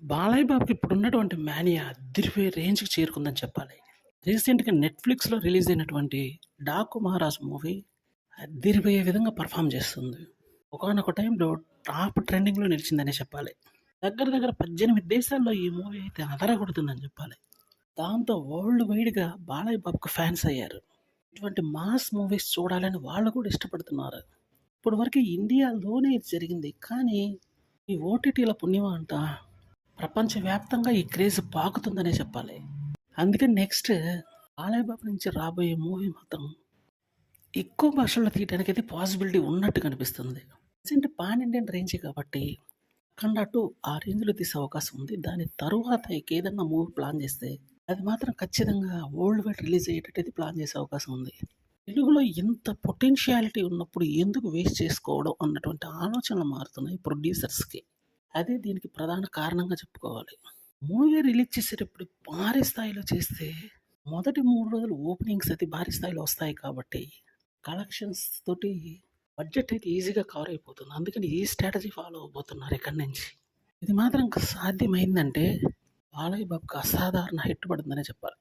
బాలయ్య బాబుకి ఇప్పుడున్నటువంటి మానియా అదిరిపోయే రేంజ్‌కి చేరుకుందని చెప్పాలి. రీసెంట్‌గా నెట్‌ఫ్లిక్స్‌లో రిలీజ్ అయినటువంటి 'డాకు మహారాజ్' మూవీ అదిరిపోయే విధంగా పెర్ఫార్మ్ చేస్తుంది. ఒకానొక టైంలో టాప్ ట్రెండింగ్‌లో నిలిచిందనే చెప్పాలి. దగ్గర దగ్గర 18 దేశాల్లో ఈ మూవీ అయితే అదరగొడుతుందని చెప్పాలి. దాంతో వరల్డ్ వైడ్‌గా బాలయ్య బాబుకి ఫ్యాన్స్ అయ్యారు. ఇటువంటి మాస్ మూవీస్ చూడాలని వాళ్ళు కూడా ఇష్టపడుతున్నారు. ఇప్పటి వరకు ఇండియాలోనే ఇది జరిగింది. కానీ ఈ ఓటీటీల పుణ్యమా అంట ప్రపంచవ్యాప్తంగా ఈ క్రేజ్ పాకుతుందనే చెప్పాలి. అందుకని నెక్స్ట్ బాలయ్య బాబు నుంచి రాబోయే మూవీ మాత్రం ఎక్కువ భాషల్లో తీయడానికైతే పాసిబిలిటీ ఉన్నట్టు కనిపిస్తుంది. రీసెంట్ పాన్ ఇండియన్ రేంజే కాబట్టి 'అఖండ 2' ఆ రేంజ్‌లో తీసే అవకాశం ఉంది. దాని తరువాత ఏదన్నా మూవీ ప్లాన్ చేస్తే అది మాత్రం ఖచ్చితంగా వరల్డ్ వైడ్ రిలీజ్ అయ్యేటట్టయితే ప్లాన్ చేసే అవకాశం ఉంది. తెలుగులో ఇంత పొటెన్షియాలిటీ ఉన్నప్పుడు ఎందుకు వేస్ట్ చేసుకోవడం అన్నటువంటి ఆలోచనలు మారుతున్నాయి ప్రొడ్యూసర్స్‌కి. అదే దీనికి ప్రధాన కారణంగా చెప్పుకోవాలి. మూవీ రిలీజ్ చేసేటప్పుడు భారీ స్థాయిలో చేస్తే మొదటి 3 రోజులు ఓపెనింగ్స్ అయితే భారీ స్థాయిలో వస్తాయి కాబట్టి కలెక్షన్స్ తోటి బడ్జెట్ అయితే ఈజీగా కవర్ అయిపోతుంది. అందుకని ఈ స్ట్రాటజీ ఫాలో అవబోతున్నారు ఇక్కడి నుంచి. ఇది మాత్రం సాధ్యమైందంటే బాలయ్య బాబుకి అసాధారణ హిట్ పడుతుందనే చెప్పాలి.